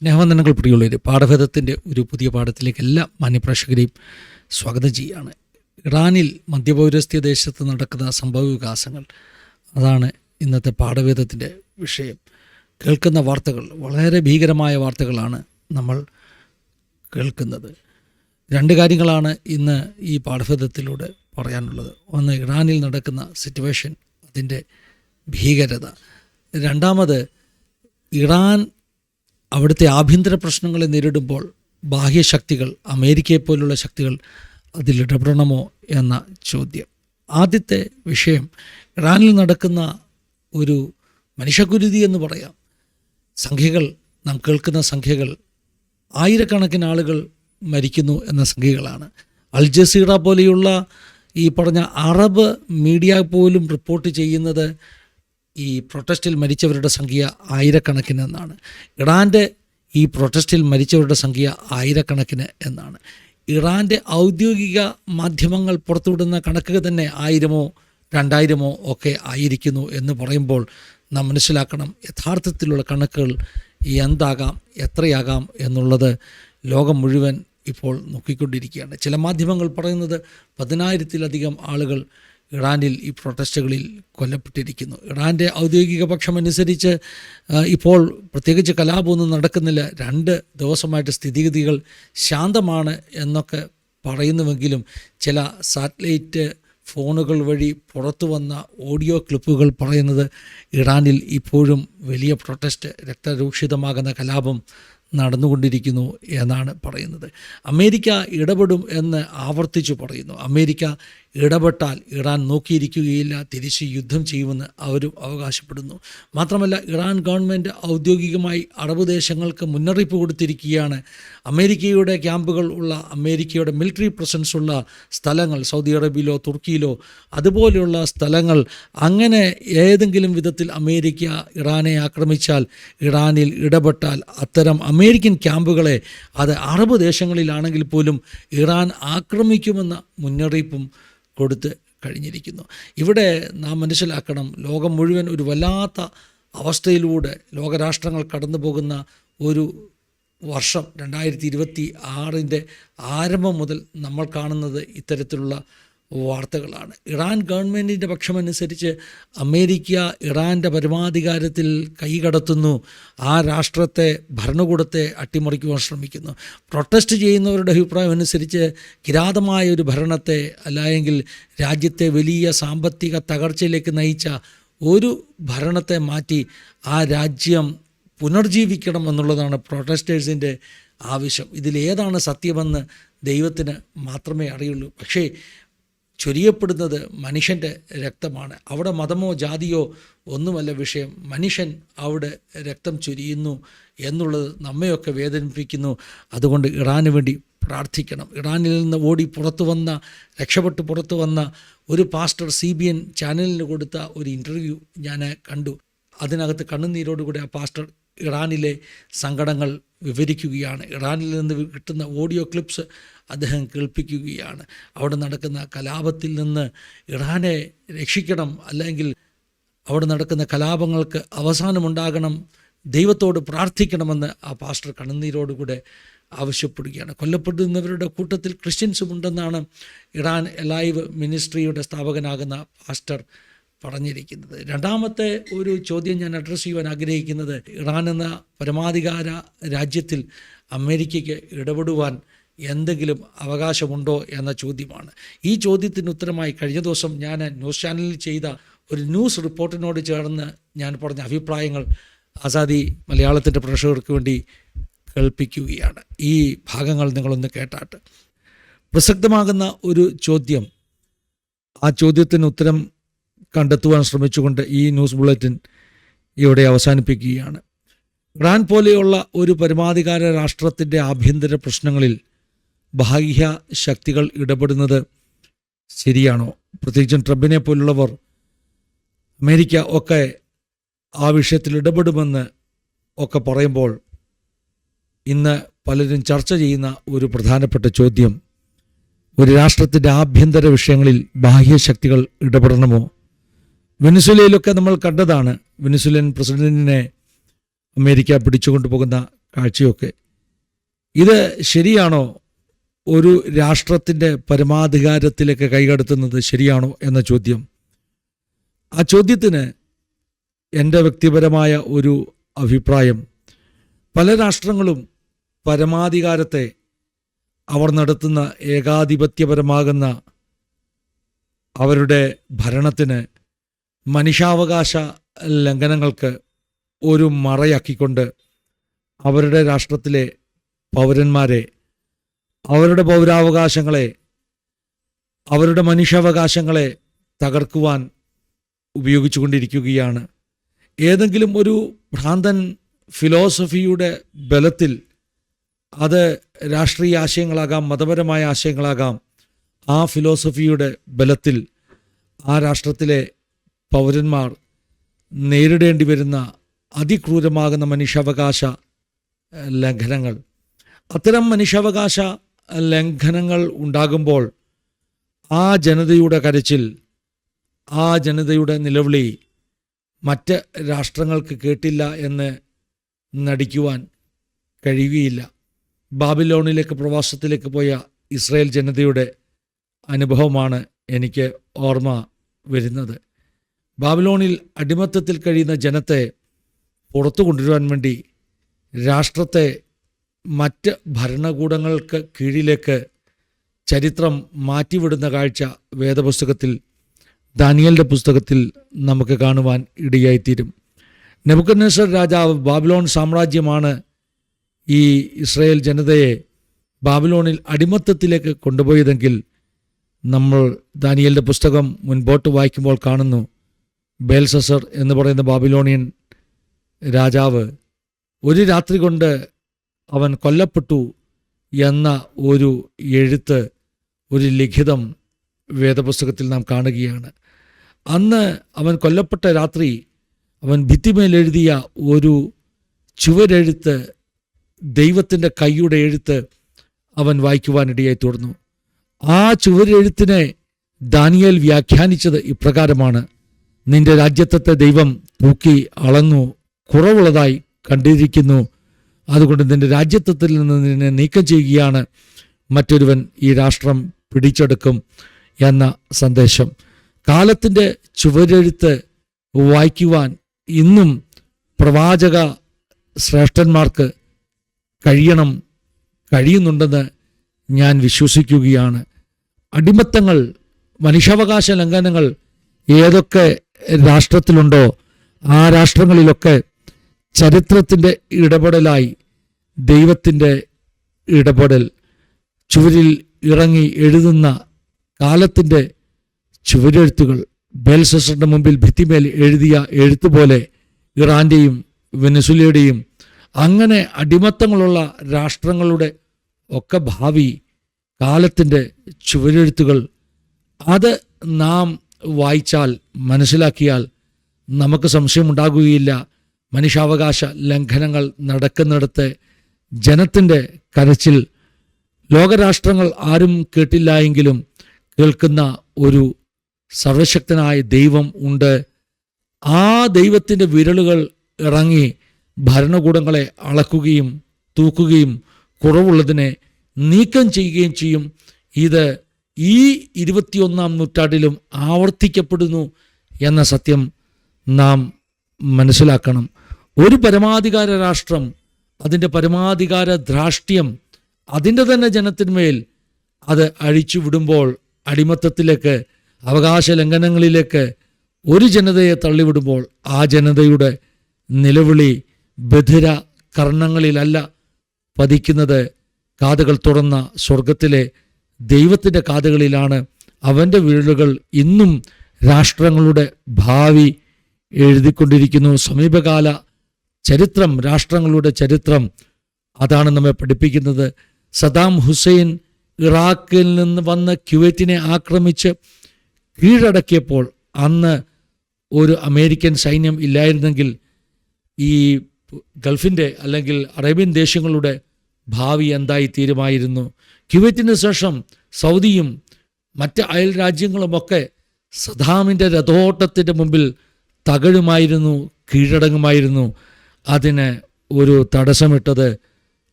സ്നേഹവന്ദനങ്ങൾ പ്രിയുള്ളവർ, പാഠഭേദത്തിൻ്റെ ഒരു പുതിയ പാഠത്തിലേക്ക് എല്ലാ മാന്യപ്രേക്ഷകരെയും സ്വാഗതം ചെയ്യുകയാണ്. ഇറാനിൽ മധ്യപൗരസ്ത്യ ദേശത്ത് നടക്കുന്ന സംഭവ വികാസങ്ങൾ, അതാണ് ഇന്നത്തെ പാഠഭേദത്തിൻ്റെ വിഷയം. കേൾക്കുന്ന വാർത്തകൾ വളരെ ഭീകരമായ വാർത്തകളാണ് നമ്മൾ കേൾക്കുന്നത്. രണ്ട് കാര്യങ്ങളാണ് ഇന്ന് ഈ പാഠഭേദത്തിലൂടെ പറയാനുള്ളത്. ഒന്ന്, ഇറാനിൽ നടക്കുന്ന സിറ്റുവേഷൻ, അതിൻ്റെ ഭീകരത. രണ്ടാമത്, ഇറാൻ അവിടുത്തെ ആഭ്യന്തര പ്രശ്നങ്ങളെ നേരിടുമ്പോൾ ബാഹ്യശക്തികൾ, അമേരിക്കയെപ്പോലുള്ള ശക്തികൾ അതിലിടപെടണമോ എന്ന ചോദ്യം. ആദ്യത്തെ വിഷയം, ഇറാനിൽ നടക്കുന്ന ഒരു മനുഷ്യക്കുരുതി എന്ന് പറയാം. സംഖ്യകൾ, നാം കേൾക്കുന്ന സംഖ്യകൾ, ആയിരക്കണക്കിന് ആളുകൾ മരിക്കുന്നു എന്ന സംഖ്യകളാണ്. അൽ ജസീറ പോലെയുള്ള ഈ പറഞ്ഞ അറബ് മീഡിയ പോലും റിപ്പോർട്ട് ചെയ്യുന്നത് ഈ പ്രൊട്ടസ്റ്റിൽ മരിച്ചവരുടെ സംഖ്യ ആയിരക്കണക്കിന് എന്നാണ്. ഇറാൻ്റെ ഈ പ്രൊട്ടസ്റ്റിൽ മരിച്ചവരുടെ സംഖ്യ ആയിരക്കണക്കിന് എന്നാണ്. ഇറാൻ്റെ ഔദ്യോഗിക മാധ്യമങ്ങൾ പുറത്തുവിടുന്ന കണക്ക് തന്നെ 1000-ഓ 2000-ഓ ഒക്കെ ആയിരിക്കുന്നു എന്ന് പറയുമ്പോൾ നാം മനസ്സിലാക്കണം, യഥാർത്ഥത്തിലുള്ള കണക്കുകൾ എന്താകാം, എത്രയാകാം എന്നുള്ളത് ലോകം മുഴുവൻ ഇപ്പോൾ നോക്കിക്കൊണ്ടിരിക്കുകയാണ്. ചില മാധ്യമങ്ങൾ പറയുന്നത് 10,000-ത്തിലധികം ആളുകൾ ഇറാനിൽ ഈ പ്രൊട്ടസ്റ്റുകളിൽ കൊല്ലപ്പെട്ടിരിക്കുന്നു. ഇറാൻ്റെ ഔദ്യോഗിക പക്ഷമനുസരിച്ച് ഇപ്പോൾ പ്രത്യേകിച്ച് കലാപമൊന്നും നടക്കുന്നില്ല, 2 ദിവസമായിട്ട് സ്ഥിതിഗതികൾ ശാന്തമാണ് എന്നൊക്കെ പറയുന്നുവെങ്കിലും ചില സാറ്റലൈറ്റ് ഫോണുകൾ വഴി പുറത്തു വന്ന ഓഡിയോ ക്ലിപ്പുകൾ പറയുന്നത് ഇറാനിൽ ഇപ്പോഴും വലിയ പ്രൊട്ടസ്റ്റ്, രക്തരൂക്ഷിതമാകുന്ന കലാപം നടന്നുകൊണ്ടിരിക്കുന്നു എന്നാണ് പറയുന്നത്. അമേരിക്ക ഇടപെടും എന്ന് ആവർത്തിച്ചു പറയുന്നു. അമേരിക്ക ഇടപെട്ടാൽ ഇറാൻ നോക്കിയിരിക്കുകയില്ല, തിരിച്ച് യുദ്ധം ചെയ്യുമെന്ന് അവരും അവകാശപ്പെടുന്നു. മാത്രമല്ല, ഇറാൻ ഗവൺമെൻറ് ഔദ്യോഗികമായി അറബ് ദേശങ്ങൾക്ക് മുന്നറിയിപ്പ് കൊടുത്തിരിക്കുകയാണ്. അമേരിക്കയുടെ ക്യാമ്പുകൾ ഉള്ള, അമേരിക്കയുടെ മിലിറ്ററി പ്രസൻസ് ഉള്ള സ്ഥലങ്ങൾ, സൗദി അറേബ്യയിലോ തുർക്കിയിലോ അതുപോലെയുള്ള സ്ഥലങ്ങൾ, അങ്ങനെ ഏതെങ്കിലും വിധത്തിൽ അമേരിക്ക ഇറാനെ ആക്രമിച്ചാൽ, ഇറാനിൽ ഇടപെട്ടാൽ അത്തരം അമേരിക്കൻ ക്യാമ്പുകളെ, അത് അറബ് ദേശങ്ങളിലാണെങ്കിൽ പോലും ഇറാൻ ആക്രമിക്കുമെന്ന മുന്നറിയിപ്പും കൊടുത്ത് കഴിഞ്ഞിരിക്കുന്നു. ഇവിടെ നാം മനസ്സിലാക്കണം, ലോകം മുഴുവൻ ഒരു വല്ലാത്ത അവസ്ഥയിലൂടെ ലോകരാഷ്ട്രങ്ങൾ കടന്നു പോകുന്ന ഒരു വർഷം 2026 ആരംഭം മുതൽ നമ്മൾ കാണുന്നത് ഇത്തരത്തിലുള്ള വാർത്തകളാണ്. ഇറാൻ ഗവൺമെൻറ്റിൻ്റെ പക്ഷമനുസരിച്ച് അമേരിക്ക ഇറാൻ്റെ പരമാധികാരത്തിൽ കൈകടത്തുന്നു, ആ രാഷ്ട്രത്തെ, ഭരണകൂടത്തെ അട്ടിമറിക്കുവാൻ ശ്രമിക്കുന്നു. പ്രൊട്ടസ്റ്റ് ചെയ്യുന്നവരുടെ അഭിപ്രായം അനുസരിച്ച് കിരാതമായ ഒരു ഭരണത്തെ, അല്ലെങ്കിൽ രാജ്യത്തെ വലിയ സാമ്പത്തിക തകർച്ചയിലേക്ക് നയിച്ച ഒരു ഭരണത്തെ മാറ്റി ആ രാജ്യം പുനർജീവിക്കണം എന്നുള്ളതാണ് പ്രൊട്ടസ്റ്റേഴ്സിൻ്റെ ആവശ്യം. ഇതിലേതാണ് സത്യമെന്ന് ദൈവത്തിന് മാത്രമേ അറിയുള്ളൂ. പക്ഷേ ചൊരിയപ്പെടുന്നത് മനുഷ്യൻ്റെ രക്തമാണ്. അവിടെ മതമോ ജാതിയോ ഒന്നുമല്ല വിഷയം, മനുഷ്യൻ അവിടെ രക്തം ചൊരിയുന്നു എന്നുള്ളത് നമ്മയൊക്കെ വേദനിപ്പിക്കുന്നു. അതുകൊണ്ട് ഇറാന് വേണ്ടി പ്രാർത്ഥിക്കണം. ഇറാനിൽ നിന്ന് ഓടി രക്ഷപ്പെട്ട് പുറത്തു വന്ന ഒരു പാസ്റ്റർ CBN ചാനലിന് കൊടുത്ത ഒരു ഇൻ്റർവ്യൂ ഞാൻ കണ്ടു. അതിനകത്ത് കണ്ണുനീരോടുകൂടി ആ പാസ്റ്റർ ഇറാനിലെ സങ്കടങ്ങൾ വിവരിക്കുകയാണ്. ഇറാനിൽ നിന്ന് കിട്ടുന്ന ഓഡിയോ ക്ലിപ്സ് അദ്ദേഹം കേൾപ്പിക്കുകയാണ്. അവിടെ നടക്കുന്ന കലാപത്തിൽ നിന്ന് ഇറാനെ രക്ഷിക്കണം, അല്ലെങ്കിൽ അവിടെ നടക്കുന്ന കലാപങ്ങൾക്ക് അവസാനമുണ്ടാകണം, ദൈവത്തോട് പ്രാർത്ഥിക്കണമെന്ന് ആ പാസ്റ്റർ കണ്ണുനീരോടുകൂടെ ആവശ്യപ്പെടുകയാണ്. കൊല്ലപ്പെടുന്നവരുടെ കൂട്ടത്തിൽ ക്രിസ്ത്യൻസും ഉണ്ടെന്നാണ് ഇറാൻ എലൈവ് മിനിസ്ട്രിയുടെ സ്ഥാപകനാകുന്ന പാസ്റ്റർ പറഞ്ഞിരിക്കുന്നത്. രണ്ടാമത്തെ ഒരു ചോദ്യം ഞാൻ അഡ്രസ്സ് ചെയ്യുവാൻ ആഗ്രഹിക്കുന്നത്, ഇറാൻ എന്ന പരമാധികാര രാജ്യത്തിൽ അമേരിക്കയ്ക്ക് ഇടപെടുവാൻ എന്തെങ്കിലും അവകാശമുണ്ടോ എന്ന ചോദ്യമാണ്. ഈ ചോദ്യത്തിന് ഉത്തരമായി കഴിഞ്ഞ ദിവസം ഞാൻ ന്യൂസ് ചാനലിൽ ചെയ്ത ഒരു ന്യൂസ് റിപ്പോർട്ടിനോട് ചേർന്ന് ഞാൻ പറഞ്ഞ അഭിപ്രായങ്ങൾ ആസാദി മലയാളത്തിൻ്റെ പ്രേക്ഷകർക്ക് വേണ്ടി കേൾപ്പിക്കുകയാണ്. ഈ ഭാഗങ്ങൾ നിങ്ങളൊന്ന് കേട്ടാട്ട്. പ്രസക്തമാകുന്ന ഒരു ചോദ്യം, ആ ചോദ്യത്തിന് ഉത്തരം കണ്ടെത്തുവാൻ ശ്രമിച്ചുകൊണ്ട് ഈ ന്യൂസ് ബുള്ളറ്റിൻ ഇവിടെ അവസാനിപ്പിക്കുകയാണ്. ഇറാൻ പോലെയുള്ള ഒരു പരമാധികാര രാഷ്ട്രത്തിൻ്റെ ആഭ്യന്തര പ്രശ്നങ്ങളിൽ ബാഹ്യ ശക്തികൾ ഇടപെടുന്നത് ശരിയാണോ? പ്രത്യേകിച്ചും ട്രംപിനെ പോലുള്ളവർ, അമേരിക്ക ഒക്കെ ആ വിഷയത്തിൽ ഇടപെടുമെന്ന് ഒക്കെ പറയുമ്പോൾ ഇന്ന് പലരും ചർച്ച ചെയ്യുന്ന ഒരു പ്രധാനപ്പെട്ട ചോദ്യം, ഒരു രാഷ്ട്രത്തിൻ്റെ ആഭ്യന്തര വിഷയങ്ങളിൽ ബാഹ്യശക്തികൾ ഇടപെടണമോ? വെനിസ്വേലയിലൊക്കെ നമ്മൾ കണ്ടതാണ്. വെനിസ്വേലൻ പ്രസിഡന്റിനെ അമേരിക്ക പിടിച്ചുകൊണ്ടുപോകുന്ന കാഴ്ചയൊക്കെ. ഇത് ശരിയാണോ? ഒരു രാഷ്ട്രത്തിൻ്റെ പരമാധികാരത്തിലേക്ക് കൈകടത്തുന്നത് ശരിയാണോ എന്ന ചോദ്യം. ആ ചോദ്യത്തിന് എൻ്റെ വ്യക്തിപരമായ ഒരു അഭിപ്രായം, പല രാഷ്ട്രങ്ങളും പരമാധികാരത്തെ അവർ നടത്തുന്ന ഏകാധിപത്യപരമാകുന്ന അവരുടെ ഭരണത്തിന് മനുഷ്യാവകാശ ലംഘനങ്ങൾക്ക് ഒരു മറയാക്കിക്കൊണ്ട് അവരുടെ രാഷ്ട്രത്തിലെ പൗരന്മാരെ, അവരുടെ പൗരാവകാശങ്ങളെ, അവരുടെ മനുഷ്യാവകാശങ്ങളെ തകർക്കുവാൻ ഉപയോഗിച്ചുകൊണ്ടിരിക്കുകയാണ്. ഏതെങ്കിലും ഒരു ഭ്രാന്തൻ ഫിലോസഫിയുടെ ബലത്തിൽ, അത് രാഷ്ട്രീയ ആശയങ്ങളാകാം, മതപരമായ ആശയങ്ങളാകാം, ആ ഫിലോസഫിയുടെ ബലത്തിൽ ആ രാഷ്ട്രത്തിലെ പൗരന്മാർ നേരിടേണ്ടി വരുന്ന അതിക്രൂരമാകുന്ന മനുഷ്യാവകാശ ലംഘനങ്ങൾ, അത്തരം മനുഷ്യാവകാശ ലംഘനങ്ങൾ ഉണ്ടാകുമ്പോൾ ആ ജനതയുടെ കരച്ചിൽ, ആ ജനതയുടെ നിലവിളി മറ്റ് രാഷ്ട്രങ്ങൾക്ക് കേട്ടില്ല എന്ന് നടിക്കുവാൻ കഴിയുകയില്ല. ബാബിലോണിലേക്ക് പ്രവാസത്തിലേക്ക് പോയ ഇസ്രായേൽ ജനതയുടെ അനുഭവമാണ് എനിക്ക് ഓർമ്മ വരുന്നത്. ബാബിലോണിൽ അടിമത്തത്തിൽ കഴിയുന്ന ജനത്തെ പുറത്തു കൊണ്ടുവരുവാൻ വേണ്ടി രാഷ്ട്രത്തെ മറ്റ് ഭരണകൂടങ്ങൾക്ക് കീഴിലേക്ക് ചരിത്രം മാറ്റിവിടുന്ന കാഴ്ച വേദപുസ്തകത്തിൽ, ദാനിയേലിൻ്റെ പുസ്തകത്തിൽ നമുക്ക് കാണുവാൻ ഇടയായിത്തീരും. നെബൂഖദ്നേസർ രാജാവ്, ബാബിലോൺ സാമ്രാജ്യമാണ് ഈ ഇസ്രായേൽ ജനതയെ ബാബിലോണിൽ അടിമത്തത്തിലേക്ക് കൊണ്ടുപോയതെങ്കിൽ, നമ്മൾ ദാനിയേലിൻ്റെ പുസ്തകം മുൻപോട്ട് വായിക്കുമ്പോൾ കാണുന്നു, ബേൽസസർ എന്ന് പറയുന്ന ബാബിലോണിയൻ രാജാവ് ഒരു രാത്രി കൊണ്ട് അവൻ കൊല്ലപ്പെട്ടു എന്ന ഒരു എഴുത്ത്, ഒരു ലിഖിതം വേദപുസ്തകത്തിൽ നാം കാണുകയാണ്. അന്ന് അവൻ കൊല്ലപ്പെട്ട രാത്രി അവൻ ഭിത്തിമേലെഴുതിയ ഒരു ചുവരെഴുത്ത്, ദൈവത്തിൻ്റെ കൈയുടെ എഴുത്ത് അവൻ വായിക്കുവാനിടയായി തീർന്നു. ആ ചുവരെഴുത്തിനെ ദാനിയേൽ വ്യാഖ്യാനിച്ചത് ഇപ്രകാരമാണ്: നിന്റെ രാജ്യത്വത്തെ ദൈവം തൂക്കി അളന്നു കുറവുള്ളതായി കണ്ടിരിക്കുന്നു, അതുകൊണ്ട് നിന്റെ രാജ്യത്വത്തിൽ നിന്ന് നിന്നെ നീക്കം ചെയ്യുകയാണ്, മറ്റൊരുവൻ ഈ രാഷ്ട്രം പിടിച്ചെടുക്കും എന്ന സന്ദേശം. കാലത്തിൻ്റെ ചുവരെഴുത്ത് വായിക്കുവാൻ ഇന്നും പ്രവാചക ശ്രേഷ്ഠന്മാർക്ക് കഴിയുന്നുണ്ടെന്ന് ഞാൻ വിശ്വസിക്കുകയാണ്. അടിമത്തങ്ങൾ, മനുഷ്യാവകാശ ലംഘനങ്ങൾ ഏതൊക്കെ രാഷ്ട്രത്തിലുണ്ടോ ആ രാഷ്ട്രങ്ങളിലൊക്കെ ചരിത്രത്തിൻ്റെ ഇടപെടലായി ദൈവത്തിൻ്റെ ഇടപെടൽ, ചുവരിൽ ഇറങ്ങി എഴുതുന്ന കാലത്തിൻ്റെ ചുവരെഴുത്തുകൾ, ബേൽസസറിൻ്റെ മുമ്പിൽ ഭിത്തിമേൽ എഴുതിയ എഴുത്തുപോലെ ഇറാൻ്റെയും വെനസ്വേലയുടെയും അങ്ങനെ അടിമത്തങ്ങളുള്ള രാഷ്ട്രങ്ങളുടെ ഒക്കെ ഭാവി കാലത്തിൻ്റെ ചുവരെഴുത്തുകൾ, അത് നാം വായിച്ചാൽ, മനസ്സിലാക്കിയാൽ നമുക്ക് സംശയമുണ്ടാകുകയില്ല. മനുഷ്യാവകാശ ലംഘനങ്ങൾ നടക്കുന്നിടത്ത് ജനത്തിൻ്റെ കരച്ചിൽ ലോകരാഷ്ട്രങ്ങൾ ആരും കേട്ടില്ല എങ്കിലും കേൾക്കുന്ന ഒരു സർവശക്തനായ ദൈവം ഉണ്ട്. ആ ദൈവത്തിൻ്റെ വിരലുകൾ ഇറങ്ങി ഭരണകൂടങ്ങളെ അളക്കുകയും തൂക്കുകയും കുറവുള്ളതിനെ നീക്കം ചെയ്യുകയും ചെയ്യും. ഇത് ഈ 21-ാം നൂറ്റാണ്ടിലും ആവർത്തിക്കപ്പെടുന്നു എന്ന സത്യം നാം മനസ്സിലാക്കണം. ഒരു പരമാധികാര രാഷ്ട്രം, അതിൻ്റെ പരമാധികാര ധാർഷ്ട്യം അതിൻ്റെ തന്നെ ജനത്തിന്മേൽ അത് അഴിച്ചു വിടുമ്പോൾ, അടിമത്തത്തിലേക്ക്, അവകാശ ലംഘനങ്ങളിലേക്ക് ഒരു ജനതയെ തള്ളിവിടുമ്പോൾ, ആ ജനതയുടെ നിലവിളി ബധിര കർണങ്ങളിലല്ല പതിക്കുന്നത്, കാതുകൾ തുറന്ന സ്വർഗത്തിലെ ദൈവത്തിൻ്റെ കാതുകളിലാണ്. അവൻ്റെ വിരലുകൾ ഇന്നും രാഷ്ട്രങ്ങളുടെ ഭാവി എഴുതിക്കൊണ്ടിരിക്കുന്നു. സമീപകാല ചരിത്രം, രാഷ്ട്രങ്ങളുടെ ചരിത്രം അതാണ് നമ്മെ പഠിപ്പിക്കുന്നത്. സദാം ഹുസൈൻ ഇറാഖിൽ നിന്ന് വന്ന് കുവൈറ്റിനെ ആക്രമിച്ച് കീഴടക്കിയപ്പോൾ അന്ന് ഒരു അമേരിക്കൻ സൈന്യം ഇല്ലായിരുന്നെങ്കിൽ ഈ ഗൾഫിൻ്റെ അല്ലെങ്കിൽ അറേബ്യൻ ദേശങ്ങളുടെ ഭാവി എന്തായി തീരുമായിരുന്നു? കുവൈറ്റിന് ശേഷം സൗദിയും മറ്റ് അയൽ രാജ്യങ്ങളുമൊക്കെ സദാമിൻ്റെ രഥോട്ടത്തിൻ്റെ മുമ്പിൽ തകഴുമായിരുന്നു, കീഴടങ്ങുമായിരുന്നു. അതിന് ഒരു തടസ്സമിട്ടത്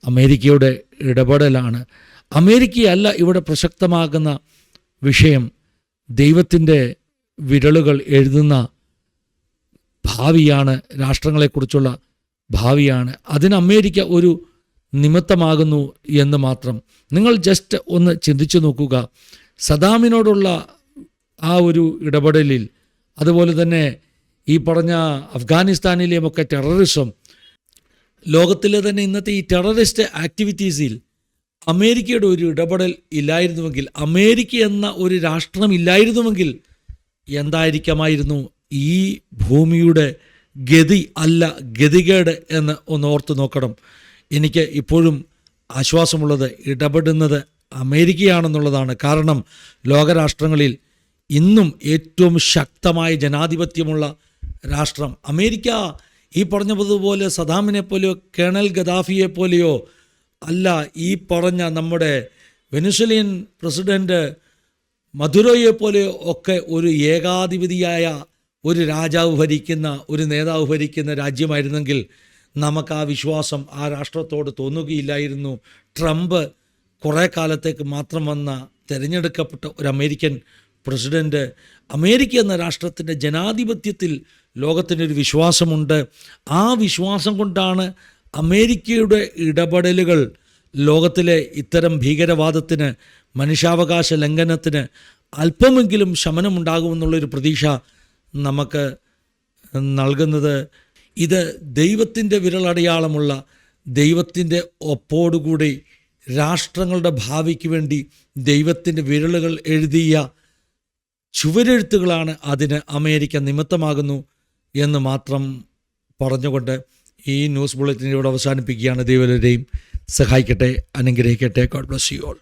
അമേരിക്കയുടെ ഇടപെടലാണ്. അമേരിക്കയല്ല ഇവിടെ പ്രസക്തമാകുന്ന വിഷയം, ദൈവത്തിൻ്റെ വിരലുകൾ എഴുതുന്ന ഭാവിയാണ്, രാഷ്ട്രങ്ങളെക്കുറിച്ചുള്ള ഭാവിയാണ്. അതിന് അമേരിക്ക ഒരു നിമിത്തമാകുന്നു എന്ന് മാത്രം. നിങ്ങൾ ജസ്റ്റ് ഒന്ന് ചിന്തിച്ചു നോക്കുക. സദാമിനോടുള്ള ആ ഒരു ഇടപെടലിൽ, അതുപോലെ തന്നെ ഈ പറഞ്ഞ അഫ്ഗാനിസ്ഥാനിലെയുമൊക്കെ ടെററിസം, ലോകത്തിലെ തന്നെ ഇന്നത്തെ ഈ ടെററിസ്റ്റ് ആക്ടിവിറ്റീസിൽ അമേരിക്കയുടെ ഒരു ഇടപെടൽ ഇല്ലായിരുന്നുവെങ്കിൽ, അമേരിക്ക എന്ന ഒരു രാഷ്ട്രം ഇല്ലായിരുന്നുവെങ്കിൽ എന്തായിരിക്കാമായിരുന്നു ഈ ഭൂമിയുടെ ഗതി അല്ല ഗതികേട് എന്ന് ഒന്ന് ഓർത്ത് നോക്കണം. എനിക്ക് ഇപ്പോഴും ആശ്വാസമുള്ളത് ഇടപെടുന്നത് അമേരിക്കയാണെന്നുള്ളതാണ്. കാരണം ലോകരാഷ്ട്രങ്ങളിൽ ഇന്നും ഏറ്റവും ശക്തമായ ജനാധിപത്യമുള്ള രാഷ്ട്രം അമേരിക്ക. ഈ പറഞ്ഞതുപോലെ സദാമിനെ പോലെയോ കേണൽ ഗദാഫിയെ പോലെയോ അല്ല, ഈ പറഞ്ഞ നമ്മുടെ വെനസ്വേലിയൻ പ്രസിഡന്റ് മധുരോയെ പോലെയോ ഒക്കെ ഒരു ഏകാധിപതിയായ ഒരു രാജാവ് ഭരിക്കുന്ന, ഒരു നേതാവ് ഭരിക്കുന്ന രാജ്യമായിരുന്നെങ്കിൽ നമുക്ക് ആ വിശ്വാസം ആ രാഷ്ട്രത്തോട് തോന്നുകയില്ലായിരുന്നു. ട്രംപ് കുറേ കാലത്തേക്ക് മാത്രം വന്ന തിരഞ്ഞെടുക്കപ്പെട്ട ഒരു അമേരിക്കൻ പ്രസിഡന്റ്, അമേരിക്ക എന്ന രാഷ്ട്രത്തിൻ്റെ ജനാധിപത്യത്തിൽ ലോകത്തിനൊരു വിശ്വാസമുണ്ട്. ആ വിശ്വാസം കൊണ്ടാണ് അമേരിക്കയുടെ ഇടപെടലുകൾ ലോകത്തിലെ ഇത്തരം ഭീകരവാദത്തിന്, മനുഷ്യാവകാശ ലംഘനത്തിന് അല്പമെങ്കിലും ശമനമുണ്ടാകുമെന്നുള്ളൊരു പ്രതീക്ഷ നമുക്ക് നൽകുന്നത്. ഇത് ദൈവത്തിൻ്റെ വിരലടയാളമുള്ള, ദൈവത്തിൻ്റെ ഒപ്പോടുകൂടി രാഷ്ട്രങ്ങളുടെ ഭാവിക്ക് വേണ്ടി ദൈവത്തിൻ്റെ വിരലുകൾ എഴുതിയ ചുവരെഴുത്തുകളാണ്. അതിന് അമേരിക്ക നിമിത്തമാകുന്നു എന്ന് മാത്രം പറഞ്ഞുകൊണ്ട് ഈ ന്യൂസ് ബുള്ളറ്റിൻ ഇവിടെ അവസാനിപ്പിക്കുകയാണ്. ദൈവം എല്ലാവരെയും സഹായിക്കട്ടെ, അനുഗ്രഹിക്കട്ടെ. God bless you all.